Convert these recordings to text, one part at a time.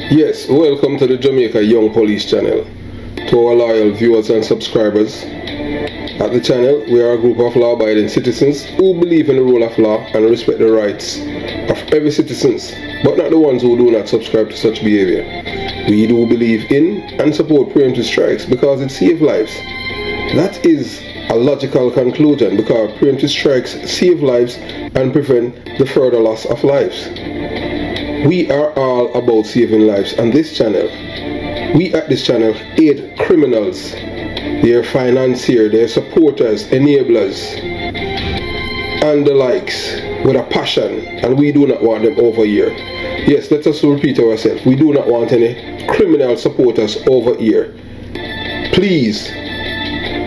Yes, welcome to the Jamaica Young Police channel. To our loyal viewers and subscribers, at the channel we are a group of law-abiding citizens who believe in the rule of law and respect the rights of every citizen, but not the ones who do not subscribe to such behavior. We do believe in and support preemptive strikes because it saves lives. That is a logical conclusion because preemptive strikes save lives and prevent the further loss of lives. We are all about saving lives on this channel. We at this channel aid criminals, their financiers, their supporters, enablers, and the likes with a passion, and we do not want them over here. Yes, let us repeat ourselves. We do not want any criminal supporters over here. Please,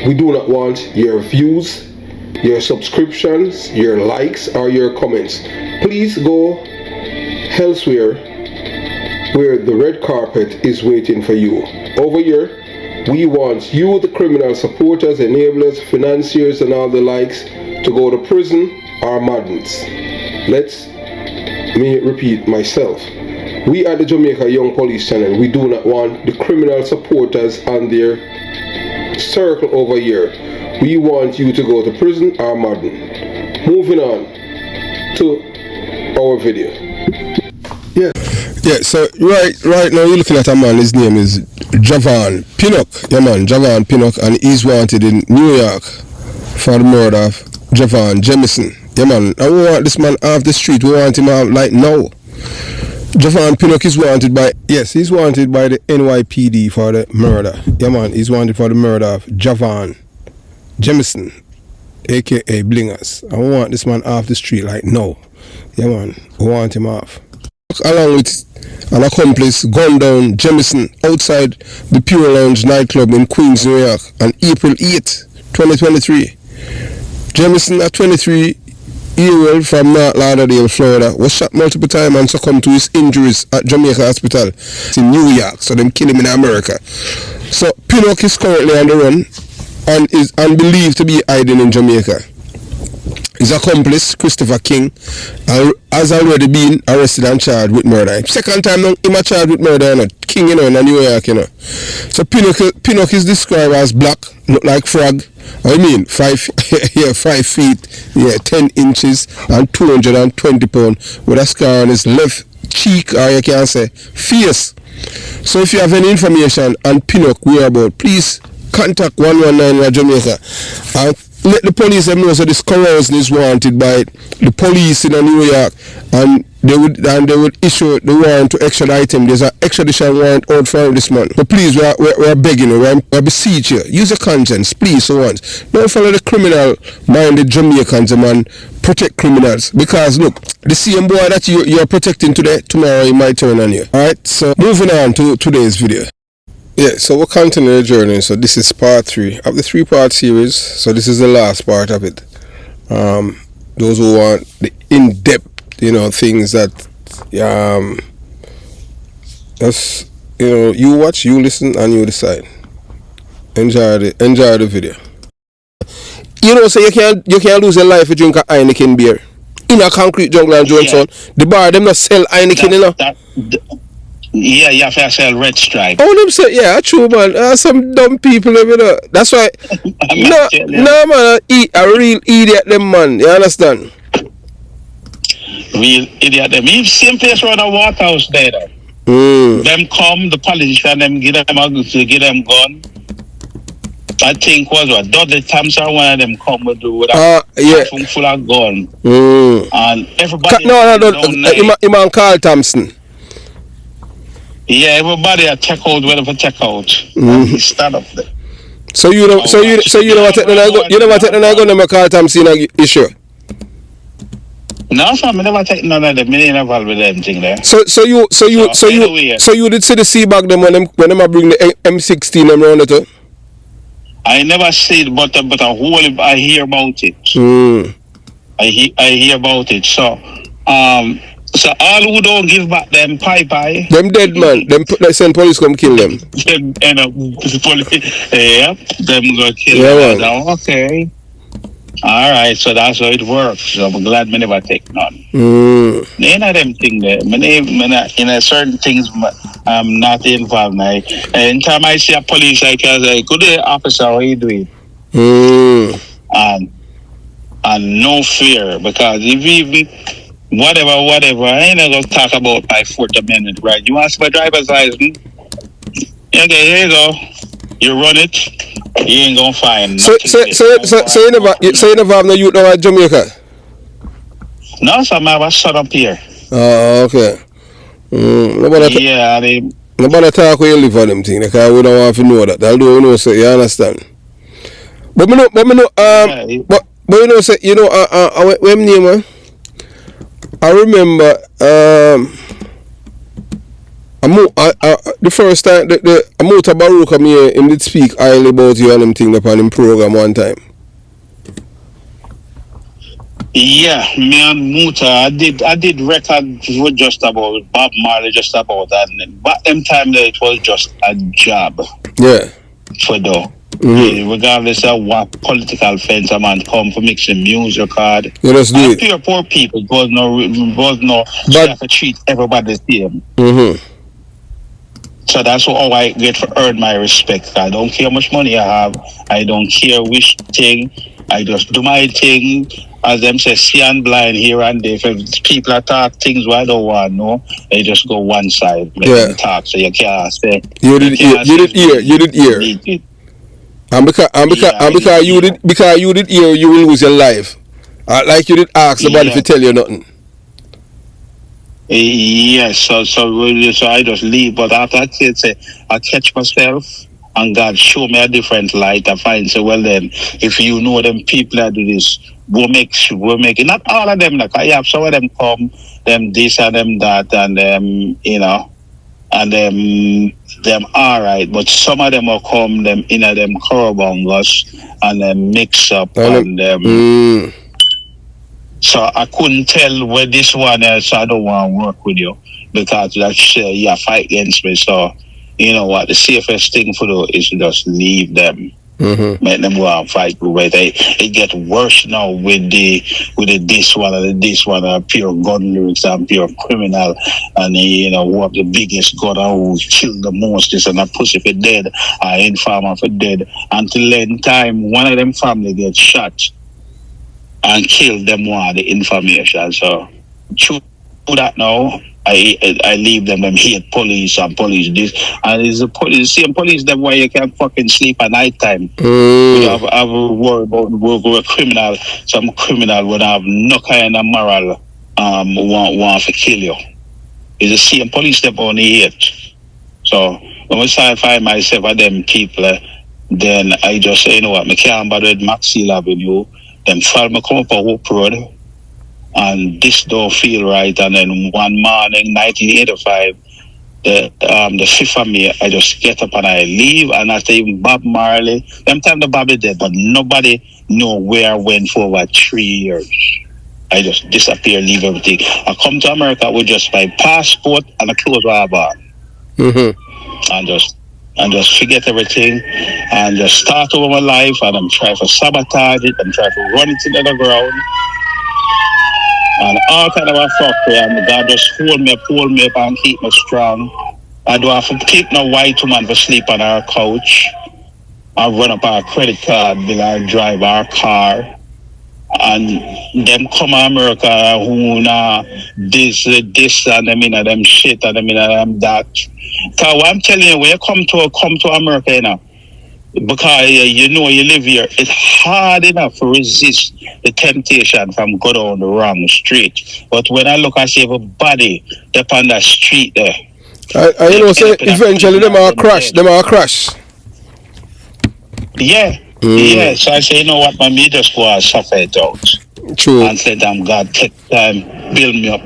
we do not want your views, your subscriptions, your likes, or your comments. Please go elsewhere where the red carpet is waiting for you. Over here, we want you, the criminal supporters, enablers, financiers, and all the likes, to go to prison or madness. Let me repeat myself. We at the Jamaica Young Police channel, we do not want the criminal supporters and their circle over here. We want you to go to prison or madden. Moving on to our video. Yeah, so right now you're looking at a man, his name is Javon Pinnock. Yeah man, Javon Pinnock, and he's wanted in New York for the murder of Javon Jamison. Yeah man, and we want this man off the street, we want him out like now. Javon Pinnock is wanted by, yes, he's wanted by the NYPD for the murder. Yeah man, he's wanted for the murder of Javon Jamison, aka Blingers. And we want this man off the street like now. Yeah man, we want him off. Along with an accomplice gunned down Jamison outside the Pure Lounge nightclub in Queens, New York on April 8, 2023. Jamison, a 23-year-old from North Lauderdale, Florida, was shot multiple times and succumbed to his injuries at Jamaica Hospital in New York, so them kill him in America. So Pinnock is currently on the run and is believed to be hiding in Jamaica. His accomplice, Christopher King, has already been arrested and charged with murder. Second time now, him charged with murder, you know. King, you know, in New York, you know. So Pinnock is described as black, look like frog. I mean, 5 feet, 10 inches, and 220 pounds, with a scar on his left cheek, or you can say, face. So if you have any information on Pinnock whereabouts, please contact 119 Jamaica and let the police know that this corrosion is wanted by the police in New York, and they would issue the warrant to extradite him. There's an extradition warrant out for this man. But please, we're begging you, we're beseeching you. Use your conscience, please, for once. Don't follow the criminal-minded Jamaicans, man. Protect criminals. Because, look, the same boy that you're protecting today, tomorrow he might turn on you. Alright, so moving on to today's video. Yeah, so we're continuing the journey. So this is part 3 of the 3-part series. So this is the last part of it. Those who want the in-depth, you know, things that, that's, you know, you watch, you listen, and you decide. Enjoy the video. You know, so you can't lose your life if you drink a Heineken beer in a concrete jungle and Johnson. Yeah. The bar them not sell Heineken, you know. Yeah, you have to sell Red Stripe. Oh, them say, yeah, true, man. Some dumb people, you know. That's why. no, man. A real idiot, them, man. You understand? Real idiot, them. Even same place around the Waterhouse there. Them come, the politician, them give them gun. I think was what Dudley Thompson, one of them come with a phone full of gun. And everybody. No, Imam Carl Thompson. Yeah, everybody a check out, whatever check out. Stand up there. So you never take the gun to Carl Thompson issue. No, fam, I never take none of them. I ain't involved with anything there. So you did see the C bag them when them bring the M16 them round it. I never see it, but I hear about it. I hear about it. So all who don't give back them pie, them dead man, them send police come kill them. Police, yeah, them go kill them. Okay. All right, so that's how it works. So I'm glad me never take none. None of them thing there. In a certain things, I'm not involved. Like, anytime I see a police, I can say, "Good day, officer. How you doing?" And no fear, because if you whatever, I ain't gonna talk about my Fourth Amendment, right? You want my driver's license? Okay, here you go. You run it. You ain't gonna find nothing. So you never have no youth now at Jamaica? No, so I was shut up here. Oh, okay. Nobody talk where you live for them things, because we don't want to know that. Although we know, so you understand. But you know, say, when name, I remember, the first time, I moved to Baruch, him did speak highly about you and them thing upon him program one time. Yeah, me and Muta, I did record with just about Bob Marley, just about that. But them time there, it was just a job. Yeah. For though. Regardless of what political fence a man come for mixing music card. You just do it. Pure poor people was no so you have to treat everybody the same. So that's how I get to earn my respect. I don't care how much money I have. I don't care which thing. I just do my thing. As them say, see and blind here and there. If people are talk things where I don't want to know, they just go one side. Let talk. So you can't say. You did hear. And because you did hear, you will lose your life. Like you did ask somebody to tell you nothing. Yes, so I just leave. But after I say, I catch myself, and God show me a different light. I find, so well then, if you know them people that do this, we'll make it. Not all of them, like I have some of them come, them this and them that, and them, and them all right. But some of them will come, them them corabongas, and them mix up, and them. So I couldn't tell where this one is, so I don't want to work with you, because that's you fight against me. So you know what, the safest thing for you is to just leave them. Make them go and fight. But it get worse now with the this one and pure gun lyrics and pure criminal, and who have the biggest gun and who killed the most, this and a pussy for dead, informer for dead. Until then time one of them family gets shot and kill them want the information. So through that now, I leave them hate police and police this, and it's the same police them where you can't fucking sleep at night time. We have worry about we're criminal. Some criminal would have no kind of moral want to kill you. It's the same police them only hate. So when I start find myself at them people, then I just say, you know what, I can't bother with Maxwell Avenue. Then follow me come up a Hope Road, and this don't feel right. And then one morning, 1985, the 5th of May, I just get up and I leave. And after even Bob Marley, them time the Bobby dead, but nobody know where I went for over 3 years. I just disappear, leave everything. I come to America with just my passport and a clothes I bought, and just forget everything and just start over my life, and I'm trying to sabotage it, I'm trying to run it into the ground and all kind of a fuckery, and God just hold me up and keep me strong. I don't have to take no white woman to sleep on our couch. I run up our credit card bill, I drive our car, and them come to America who this and them shit and them that. Because what I'm telling you, when you come to America, because you live here, it's hard enough to resist the temptation from go down the wrong street. But when I look, I see everybody up on that street there. Say eventually them are crash. Yeah. Yeah, so I say, you know what, man, me just go and suffer it out. True. And say, damn God, take time, build me up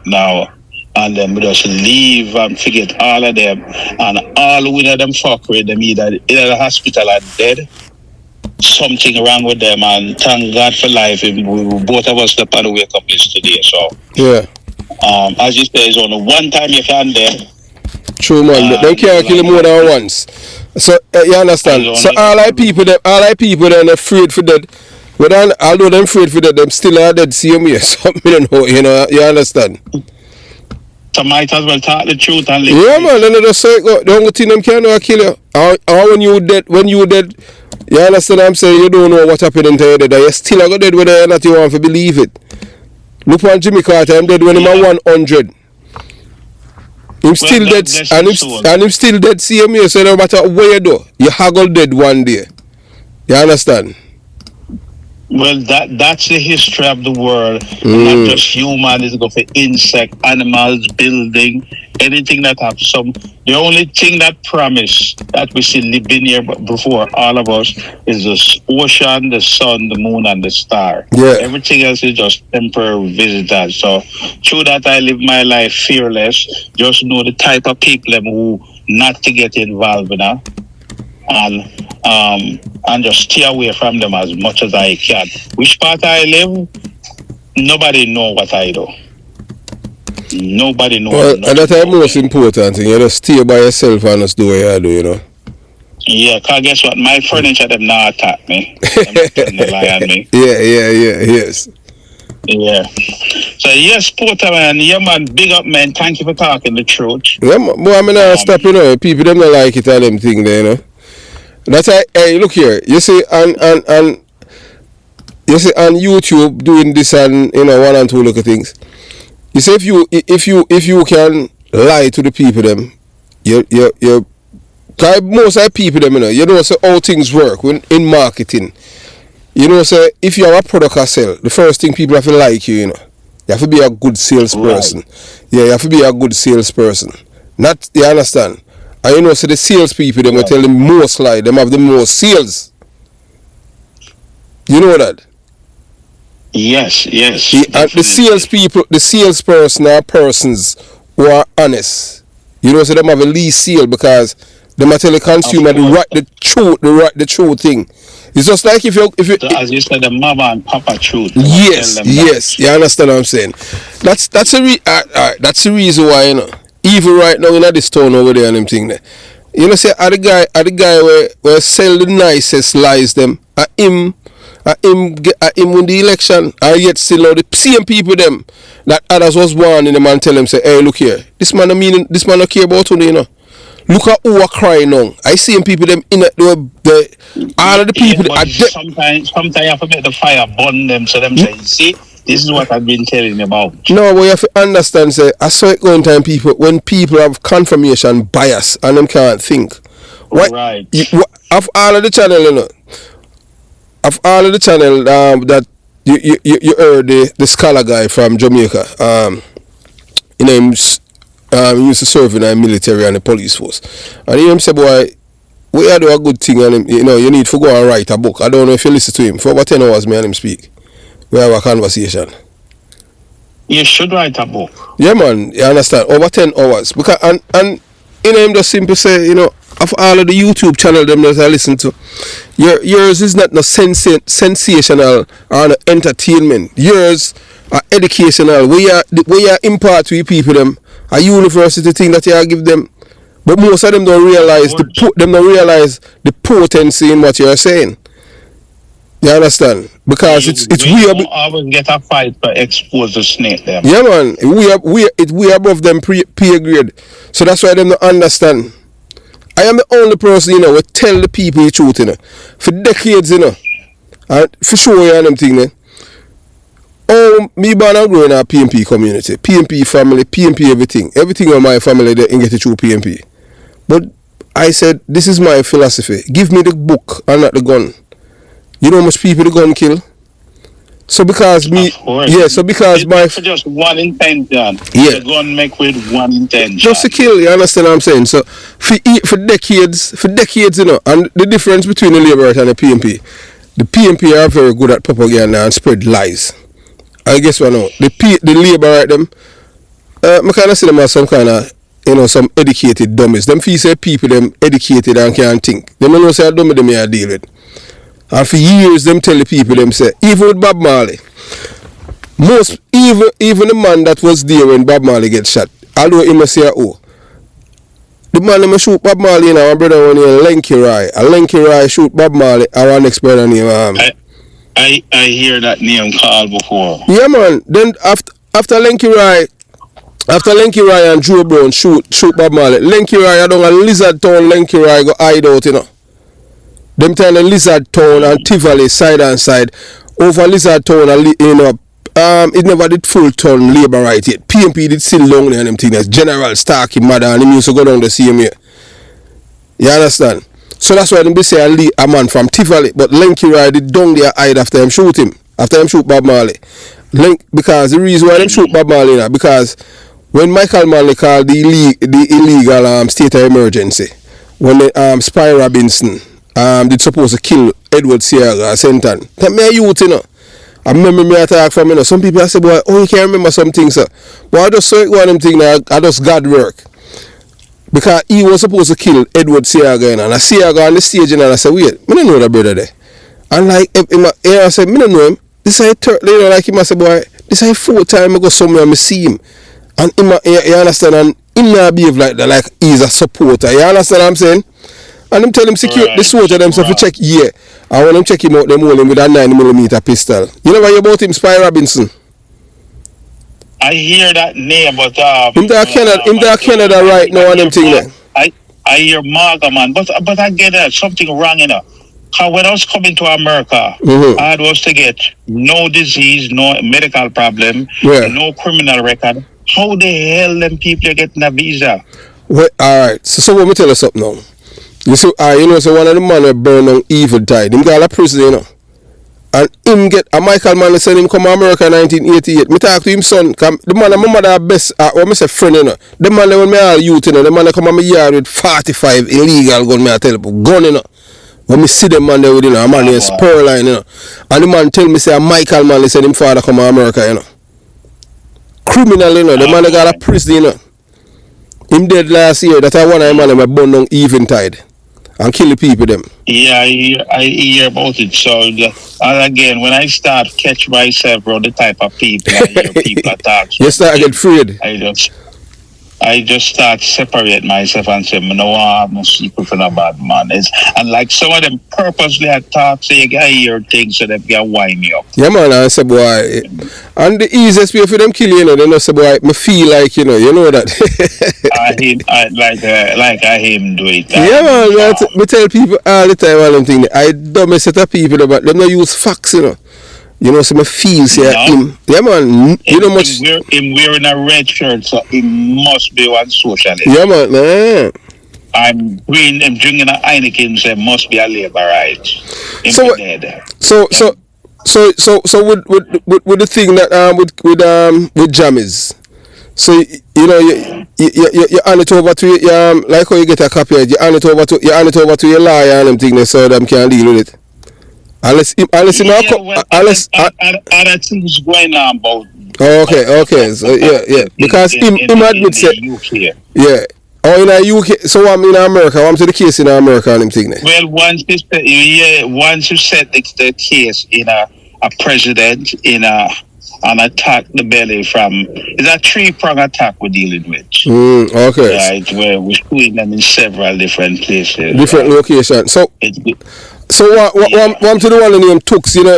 now. And then we just leave and forget all of them. And all of them fuckery, them either the hospital are dead, something wrong with them, and thank God for life. We both of us step on the wake up yesterday. So yeah. As you say, it's only one time you can there. True, man. They can't kill you more than once. So you understand? So all I people them afraid for that. But although them afraid for that, them still are dead same way. Something you know, you understand? So might as well talk the truth and live. Yeah, man. Then they just say go. The only thing them can do is kill you. Or when you dead, you understand what I'm saying? You don't know what happened until you dead. You still go dead whether or not you want to believe it. Look on Jimmy Carter. I'm dead when him at 100. Him still dead, and him still dead same way. So no matter where you do, you haggle dead one day. You understand? Well, that's the history of the world. Not just human, it's going for insect, animals, building, anything that have some. The only thing that promise that we see living here before all of us is the ocean, the sun, the moon, and the star. Yeah. Everything else is just temporary visitors. So through that, I live my life fearless. Just know the type of people who not to get involved in and just stay away from them as much as I can. Which part I live, nobody know what I do. Nobody knows. Well, and that's the most important thing. You just stay by yourself and just do what you do, you know. Yeah, cause guess what? My furniture them not attack me. Them lie on me. Yes. Yeah. So yes, Porter man, yeah man, big up man. Thank you for talking the truth. Yeah, boy, I mean, I stop, you know. People them not like it and them thing there, you know. That's why, hey, look here. You see, and you see on YouTube doing this and one and two little things. You see, if you can lie to the people them, you most of the people them, you know, so how things work when in marketing. You know, so if you have a product or sell, the first thing people have to like you, you know. You have to be a good salesperson. Right. Yeah, you have to be a good salesperson. Not, you understand? And you know, so the sales people, them will tell them most lie, them have the most sales. You know that? Yes. And the sales people, the salesperson are persons who are honest. You know, so them have a least sale because them will tell the consumer the true thing. It's just like if you so as you said, the mama and papa truth. Yes, you understand what I'm saying. That's the reason why, you know. Even right now in this town over there and them thing there. You know, say the guy where sell the nicest lies them at him win the election, and yet still know the same people them that others was warning them and tell them say, hey, look here, this man don't care about you know. Look at who are crying now. I see people them in the all of the people but sometimes you have to make the fire burn them so them say, see, this is what I've been telling you about. No, but you have to understand, say, I saw it going time when people have confirmation bias and them can't think. Right. Of all of the channel, you know, that you heard the scholar guy from Jamaica, you know, he used to serve in the military and the police force. And he said, boy, we had do a good thing and him, you know, you need to go and write a book. I don't know if you listen to him. For about 10 hours, me and him speak. We have a conversation. You should write a book. Yeah, man, you understand? Over 10 hours. Because and you know, him just simply say, you know, of all of the YouTube channel them that I listen to, yours is not no sensational or no entertainment. Yours are educational. We are impart to people them a university thing that you give them. But most of them don't realize the potency in what you are saying. You understand? Because it's we don't always get a fight to expose the snake them. Yeah, man. We above them pay grade. So that's why them don't understand. I am the only person, you know, who tell the people the truth, you know. For decades, you know. And for sure, you know them thing, man. Oh, me born and grow in a PMP community. PMP family, PMP everything. Everything in my family, they get it through PMP. But I said, this is my philosophy. Give me the book and not the gun. You know how much people the gun kill? So because my just one intention. Yeah. The gun make with one intention. Just to kill, you understand what I'm saying? So for decades, you know, and the difference between the Labour and the PMP are very good at propaganda and spread lies. I guess what now? The Labour right them, I kind of see them as some kind of, you know, some educated dummies. Them feel say people them educated and can't think. Them don't know say dummy them here deal with. And for years them tell the people them say, even with Bob Marley, even the man that was there when Bob Marley get shot, although he must say, oh, the man them shoot Bob Marley, you know, my brother one here, Lenky Rai. A Lenky Rai shoot Bob Marley, our next brother name. I hear that name called before. Yeah, man. Then after Lenky Rai and Joe Brown shoot Bob Marley. Lenky Rai, I don't a Lizard Town. Lenky Rai go hide out, you know. Them time the Lizard Town and Tivoli side and side. Over Lizard Town, you know, it never did full turn labor right yet. PMP did still long there and them things. General Starkey, mother, and him used to go down the same year. You understand? So that's why them be say a man from Tivoli, but Lenky Rai did down there hide after him shoot him. After him shoot Bob Marley. Because the reason why them shoot Bob Marley now, because when Michael Manley called the illegal state of emergency, when the Spy Robinson did supposed to kill Edward Sierra Senton, that me a youth, you know. I remember me attack from, you know, some people I say, boy, oh, you can't remember some things, sir. But I just saw it one of them things, I just God work. Because he was supposed to kill Edward Sierra, you know, and I see her on the stage, you know, and I said, wait, I don't know that brother there. And like, I said, I don't know him. This is a third, you know, like him, I said, boy, this is a 4th time I go somewhere and I see him. And him, you understand, and him not behave like that, like he's a supporter, you understand what I'm saying? And them tell him secure the soldier them so to check I want them check him out them hold him with a 9mm pistol. You never hear about him, Spy Robinson? I hear that name, but him there Canada right now and them thing there. I hear Marga, man, but I get something wrong, you know. Cause when I was coming to America, I was to get no disease, no medical problem, no criminal record. How the hell them people getting a visa? Well, alright, so let me tell you something now. You see, you know, so one of the man that burn on evil died. Him got a prison, you know. And him get a Michael Manley send him come to America in 1988. Me talk to him son, the man and my mother best what me say friend, you know. The man when me all youth, you know, the man that come on my yard with 45 illegal gun, me I tell you, gun, you know. When me see them man there with, you know, a man named Spurline, you know. And the man tell me say a Michael Manley send him father come to America, you know. Criminal, you know, the man that got a prison, you know. Him dead last year, that's one of the man that burn down Eventide and kill the people them. Yeah, I hear about it. So, and again, when I start catch myself, bro, the type of people I hear people attack. You start get afraid. I just start separate myself and say, no, I'm not secret for no bad man. And like some of them purposely attack, so you can hear things so they can wind me up. Yeah, man, I say, boy. And the easiest way for them kill you know, they know, say, boy, me feel like, you know that. I him do it. Yeah, man, me tell people all the time, all them things. I dumb a set of people, but them not use facts, you know. You know, so my feel say him. Yeah, man. You know much. Him wearing a red shirt, so he must be one socialist. Yeah, man. I'm drinking a Heineken, so must be a laborite. So with the thing that with jammies. So you know you hand it over to like how you get a copy, you hand it over to your lawyer and them things so them can deal with it. Unless other things going on about. Okay. So yeah. Because him admit say yeah. Oh, in the UK. So I'm in America. I'm to the case in America and him thing there. Well, once you set the case in a president in an attack the belly from, it's a 3-prong attack we're dealing with. Okay. Right, where we're shooting them in several different places. Different locations. So what to the one named Tux, you know,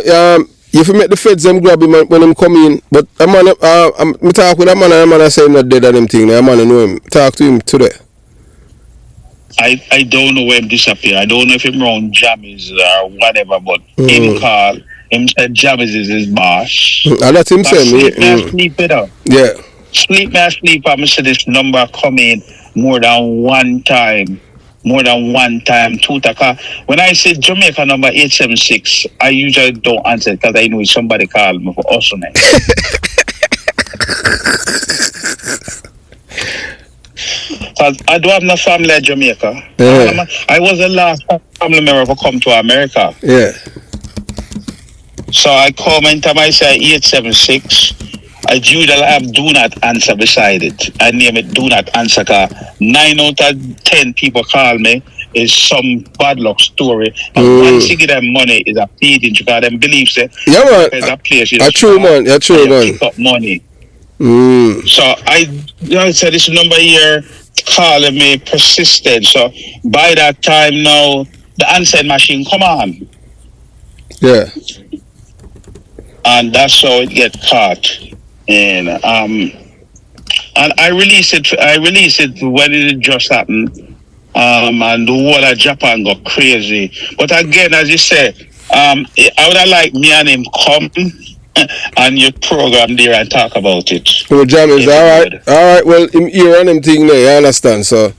if you make the feds them grab him when them come in, but a man, I talk with a man and I say him not dead and them thing, a man I know him, talk to him today. I don't know where him disappear. I don't know if him around Jammies or whatever, but him said Jammies is his boss. And that's him saying, sleep it up. Yeah. Sleep, I'm say this number come in more than one time, 2 taka. When I say Jamaica number 876, I usually don't answer because I know somebody called me for us on it. Because I don't have no family in Jamaica. Yeah. I was the last family member to come to America. Yeah. So I come into my say 876. I usually have do not answer beside it. I name it do not answer because 9 out of 10 people call me is some bad luck story. And once you give them money is a feeding because them believe that there's a place you true man. Pick up money. So I said this number here calling me persistent. So by that time now, the answering machine come on. Yeah. And that's how it get caught. And I released it when it just happened. And the whole of Japan got crazy. But again, as you say, I would have liked me and him come and your program there and talk about it. Oh, Jammy, alright. Alright, well, him hear on him thing there, you understand? So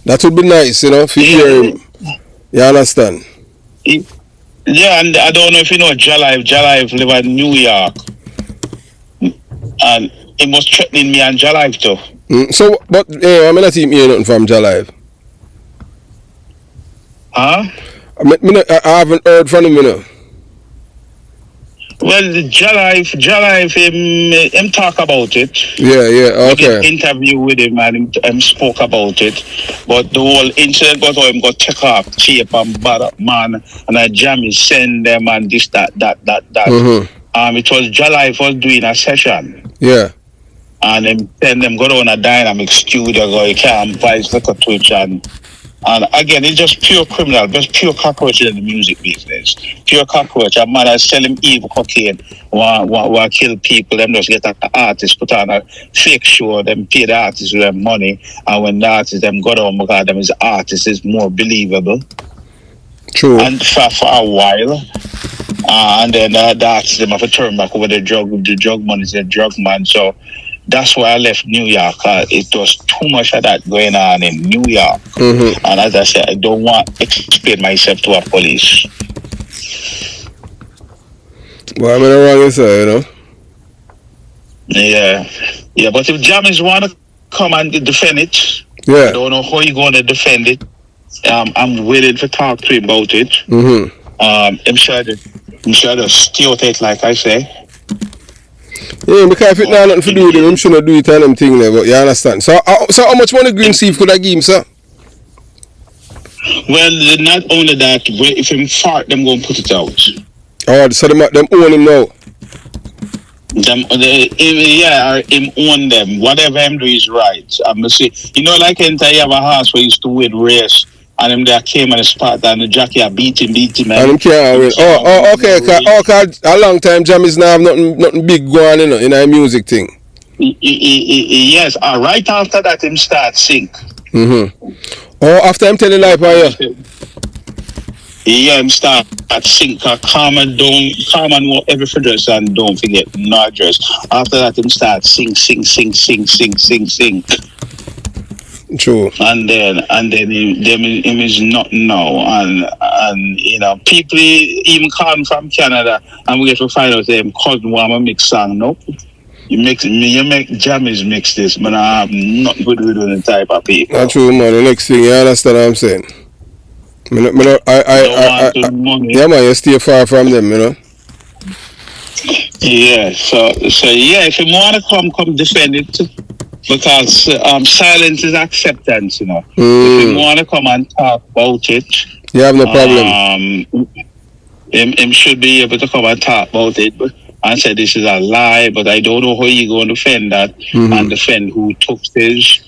that would be nice, you know, if you hear him. You understand? Yeah, and I don't know if you know Jalive. Jalive live in New York. And he was threatening me and Jalive too. So, but, I'm not even hearing nothing from Jalive. Huh? I haven't heard from him, you know. Well, Jalive, him talk about it. Yeah, okay. We did interview with him and him spoke about it. But the whole incident got how him got take off shape and bad up man and a Jammy send them and this, that. Mm-hmm. It was Jalive was doing a session. Yeah. And then send them go down a dynamic studio, go, you can't voice look at Twitch and again, it's just pure criminal, just pure cockroach in the music business. Pure cockroach. A man is selling evil cocaine, want kill people, them just get an artist, put on a fake show, them pay the artists with them money, and when the artists them go down because them is artists is more believable. True. And for a while. And then the artists them have to turn back over the drug money is the drug man. So that's why I left New York. It was too much of that going on in New York. Mm-hmm. And as I said, I don't want to explain myself to a police. Well, I'm in the wrong side, you know? Yeah, but if Jammies want to come and defend it, yeah. I don't know how you're going to defend it. I'm willing to talk to him about it. Mm-hmm. I'm sure to stay out it, like I say. Yeah, because if it not nothing to do with him, I'm shouldn't do it and them thing there, but you understand. So how much money Green Thief could I give him, sir? Well, not only that, if him fart, them going to put it out. Oh, so them own him now? Him own them. Whatever him do is right. I'm say, you know, like in you have a house where he used to win race, and him there came on the spot and the jockey beat him. And him can't win. Okay. Cause a long time Jammy's now have nothing big going on, in a music thing. Yes, right after that him start sing. Mm-hmm. Oh, after him telling life, you? Yeah, him start sing. Calm and what every dress and don't forget no dress. After that him start sing. True. And then him is not now, and you know people even come from Canada, and we get to find out them cousin want to mix song. Nope, you make Jammies mix this, but I have nothing to do with the type of people. That's true, man. The next thing, you understand what I'm saying? Yeah, man, you stay far from them, you know. Yeah, so yeah, if you want to come defend it. Because silence is acceptance, you know. If you want to come and talk about it, you have no problem. Him should be able to come and talk about it and say this is a lie, but I don't know how you're going to defend that and defend who took this.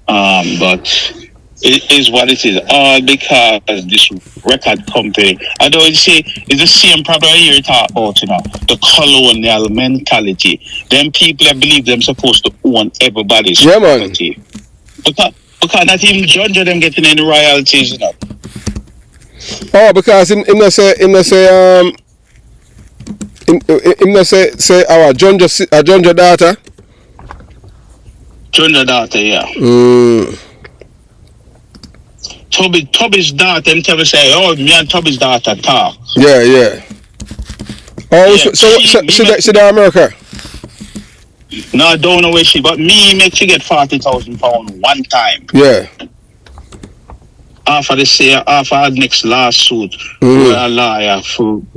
But it is what it is. All because this record company, I don't say it's the same problem here talk about, you know, the colonial mentality. Them people that believe them supposed to own everybody's property. Because not even judge them getting any royalties, you know. Oh, because him not say our Junja daughter. Junja daughter, yeah. Tubby's daughter, them tell me say, oh, me and Tubby's daughter talk. Yeah. Oh, yeah, she in America? No, I don't know where but me make she get £40,000 one time. Yeah. After the next lawsuit with a lawyer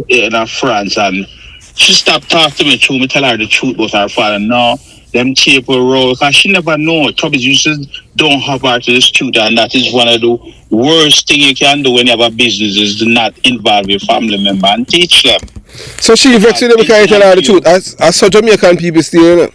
in France, and she stopped talking to me through me tell her the truth about her father. No, them tape will roll, because she never know. Tubby usually don't have her to the studio, and that is one of the worst thing you can do when you have a business, is to not involve your family member and teach them. So she vexed them because you tell her the truth. As such Jamaican people still, you know.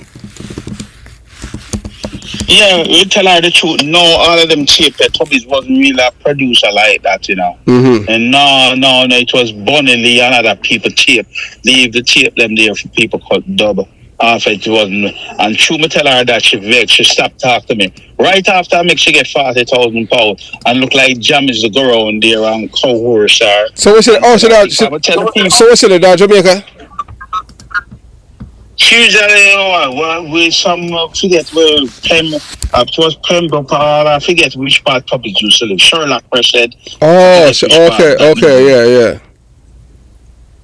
Yeah, we tell her the truth. No, all of them tape that Tubby's wasn't really a producer like that, you know. And no, it was Bonnie Lee and other people tape. Leave the tape them there for people called double. After it wasn't, and true me tell her that she vexed, she stopped talking to me. Right after I make she get £40,000 and look like Jammy's the go around there and coerce her. So what should so what should I Jamaica? She usually, you know, with some forget where it was Pembroke, I forget which part Tubby used to live. Sherlock said. Oh, okay, yeah.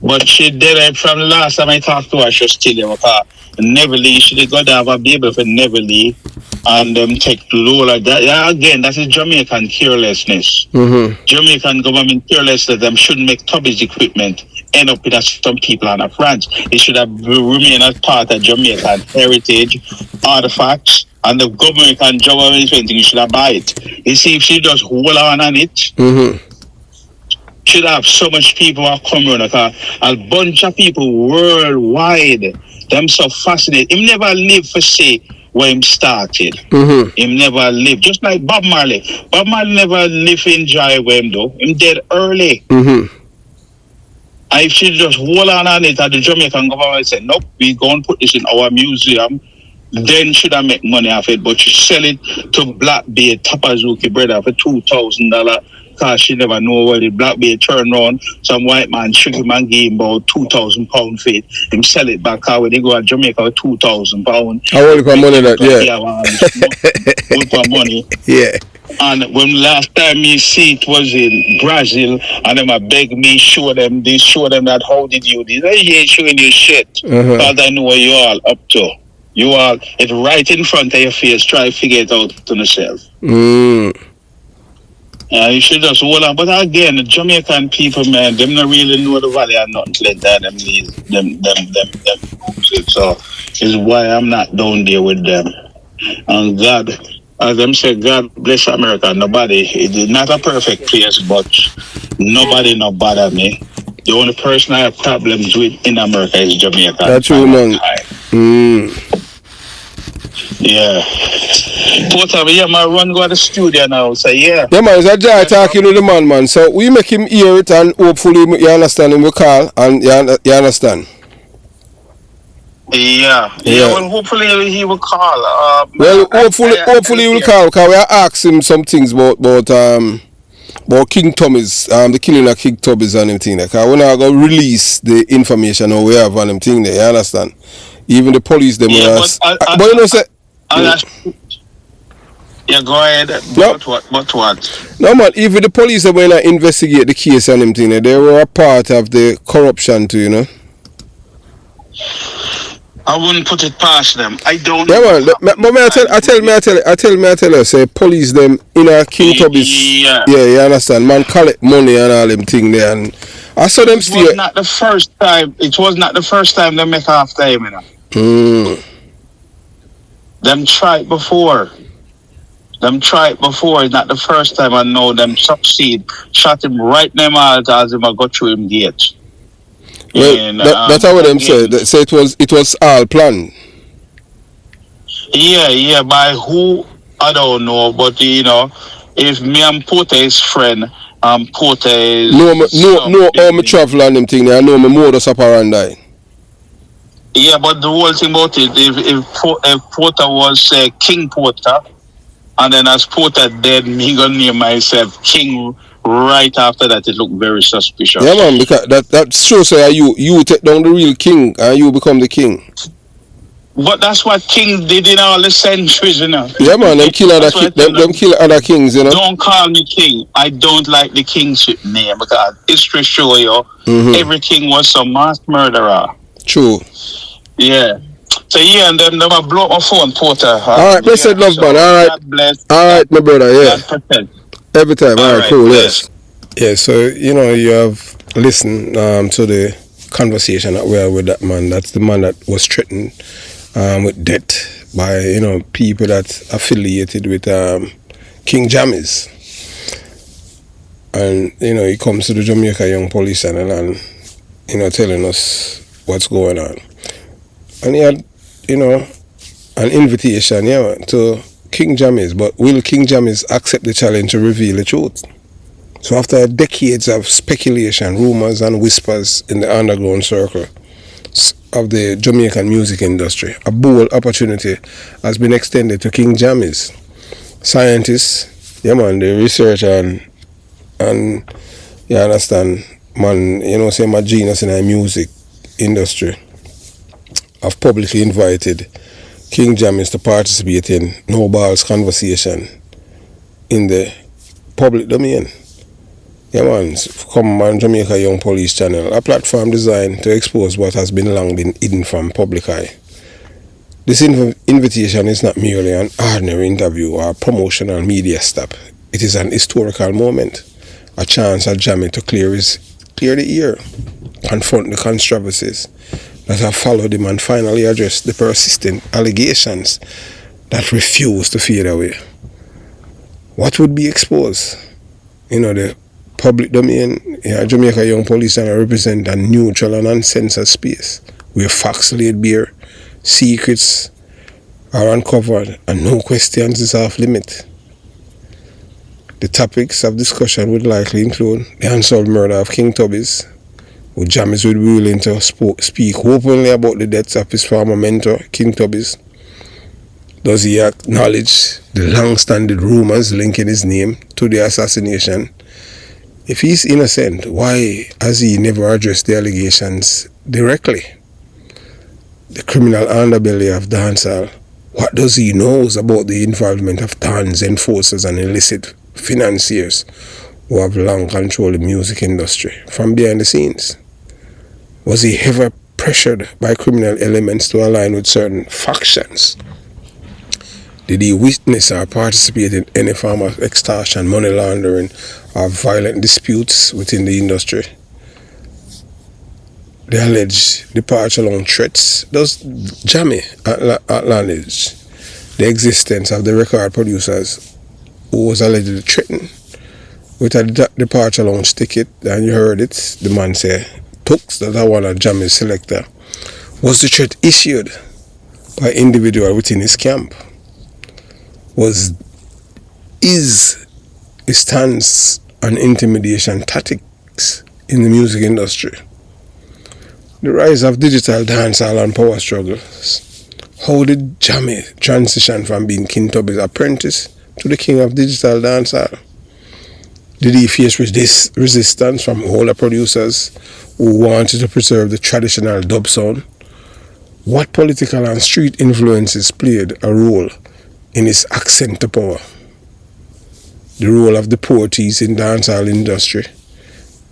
But she did it from the last time I talked to her, she was still there with her. Neverly, she did go to have a baby for Neverly and take low like that. Yeah, again, that is Jamaican carelessness. Jamaican government carelessness, them shouldn't make Tubby's equipment end up with some people in France. It should have remained as part of Jamaican heritage, artifacts, and the government and government should have buy it. You see, if she just hold on it, should have so much people are coming around, a bunch of people worldwide. Them so fascinated. Him never lived for say where him started. Him never lived. Just like Bob Marley. Bob Marley never lived in enjoy where him though. Him dead early. And if she just hold on it at the Jamaican government say, nope, we go and put this in our museum, then should I make money off it? But she sell it to Black Bay Tapazuki brother for $2,000. Because she never know where the Black Bay turn around. Some white man shoot him and give him about £2,000 for it. Him sell it back out when they go to Jamaica with £2,000. I want to put money that, money. Yeah. And when last time me see it was in Brazil, and them a beg me show them that how did you do? I ain't showing you shit. Because I know what you all up to. You all it right in front of your face, try to figure it out to yourself. You should just hold on. But again, the Jamaican people, man, them not really know the valley and nothing like that. So is why I'm not down there with them. And God, as them say, God bless America. Nobody, it is not a perfect place, but nobody no bother me. The only person I have problems with in America is Jamaica. That's true, man. Yeah. Porter, yeah, my run go to the studio now. So yeah. Yeah, man, it's a joy talking to the man. So we make him hear it and hopefully you understand him. We call and you understand. Yeah. Well, hopefully he will call. Hopefully he will call because we are asking him some things about King Tommy's, the killing of King Tubby's and everything. Because we're not going to release the information or we have on them thing there. You understand? Even the police, them but you know, say. Yeah, go ahead. But what? No, man, even the police that went to investigate the case and everything, they were a part of the corruption too, you know? I wouldn't put it past them. I don't. Yeah, man. I tell you, say police them in a King Tubby's. Yeah, you understand? Man, collect money and all them thing there, and I saw them still. It was not the first time they make after him, you know. Them tried before. It's not the first time. I know them succeed. Shot him right in them eyes as him I got through him gate. Well, that's how them say. They say it was all planned. Yeah. By who I don't know, but you know, if me and Porter is friend, Porter is no all me travel and them thing. I know me modus operandi. Yeah, but the whole thing about it, if Porter was King Porter, and then as Porter dead, me gonna name myself King. Right after that, it looked very suspicious. Yeah, man, because that's true. So you take down the real king, and you become the king. But that's what kings did in all the centuries, you know. Yeah, man, them kill other kings, you know. Don't call me king. I don't like the kingship name because history show you every king was some mass murderer. True. Yeah. So yeah, and then I blow my phone, Porter. All right, blessed love, man. All right. God bless. All right, my brother. Yeah. Every time. All right, cool. Yes. Yeah. So you know you have listened to the conversation that we had with that man. That's the man that was threatened with death by people that affiliated with King Jammy's, and he comes to the Jamaica Young Police Channel and telling us what's going on, and he had an invitation to King Jammies, but will King Jammies accept the challenge to reveal the truth? So after decades of speculation, rumors and whispers in the underground circle of the Jamaican music industry, a bold opportunity has been extended to King Jammies. Scientists, yeah man, they research and you understand, man, you know, say my genius in the music industry, have publicly invited King Jammies to participate in No Balls conversation in the public domain. Yeah man, come on Jamaica Young Police channel, a platform designed to expose what has been long been hidden from public eye. This invitation is not merely an ordinary interview or promotional media stop. It is an historical moment, a chance for Jammy to clear the air, confront the controversies that have followed him and finally address the persistent allegations that refuse to fade away. What would be exposed? You know, the public domain, Jamaica Young Police channel represent a neutral and uncensored space where facts laid bare, secrets are uncovered, and no questions is off limit. The topics of discussion would likely include the unsolved murder of King Tubby, who Jammies would be willing to speak openly about the deaths of his former mentor, King Tubby. Does he acknowledge the long-standing rumors linking his name to the assassination? If he's innocent, why has he never addressed the allegations directly? The criminal underbelly of dancehall, what does he know about the involvement of tons, enforcers and illicit financiers who have long controlled the music industry from behind the scenes? Was he ever pressured by criminal elements to align with certain factions? Did he witness or participate in any form of extortion, money laundering, or violent disputes within the industry? The alleged departure along threats. Does Jammy acknowledge the existence of the record producers who was allegedly threatened with a departure lounge ticket? And you heard it, the man say, Tux, that I want a Jammy selector. Was the threat issued by individual within his camp? Is his stance on intimidation tactics in the music industry? The rise of digital dancehall and power struggles. How did Jammy transition from being King Tubby's apprentice to the king of digital dancehall? Did he face resistance from older producers who wanted to preserve the traditional dub sound? What political and street influences played a role in his ascent to power? The role of deportees in dancehall industry.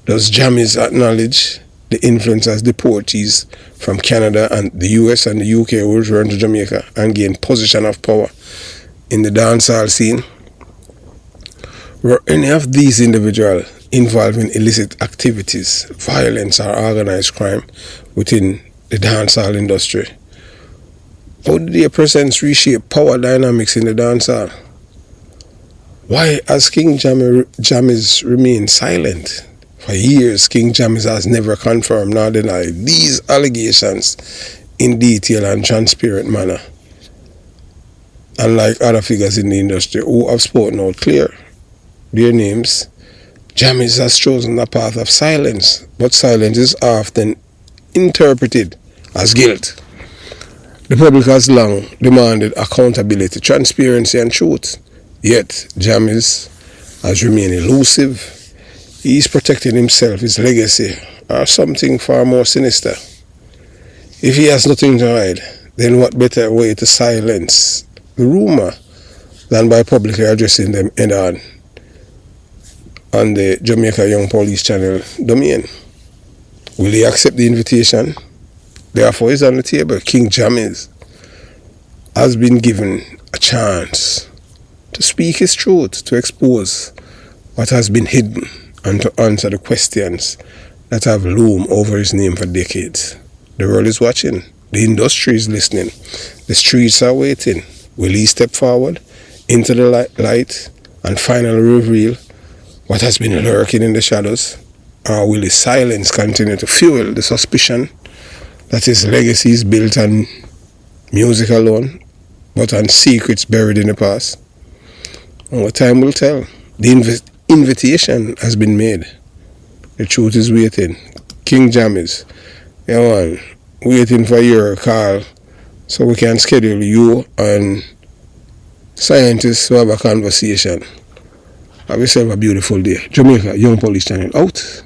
Does Jammies acknowledge the influence as deportees from Canada and the US and the UK who returned to Jamaica and gained position of power in the dancehall scene? Were any of these individuals involved in illicit activities, violence or organized crime within the dancehall industry? How did their presence reshape power dynamics in the dancehall? Why has King Jammies remained silent? For years, King Jammies has never confirmed nor denied these allegations in detailed and transparent manner. Unlike other figures in the industry who have spoken out clear their names, Jammies has chosen a path of silence, but silence is often interpreted as guilt. The public has long demanded accountability, transparency and truth, yet Jammies has remained elusive. He is protecting himself, his legacy, or something far more sinister. If he has nothing to hide, then what better way to silence the rumor than by publicly addressing them head on the Jamaica Young Police channel domain? Will he accept the invitation? Therefore, is on the table. King Jammies has been given a chance to speak his truth, to expose what has been hidden, and to answer the questions that have loomed over his name for decades. The world is watching. The industry is listening. The streets are waiting. Will he step forward into the light and finally reveal what has been lurking in the shadows? Or will his silence continue to fuel the suspicion that his legacy is built on music alone but on secrets buried in the past. Only time will tell. The invitation has been made. The truth is waiting. King Jammies, yeah man, waiting for your call so we can schedule you and scientists to have a conversation. Have yourself a beautiful day. Jamaica Young Police Channel out.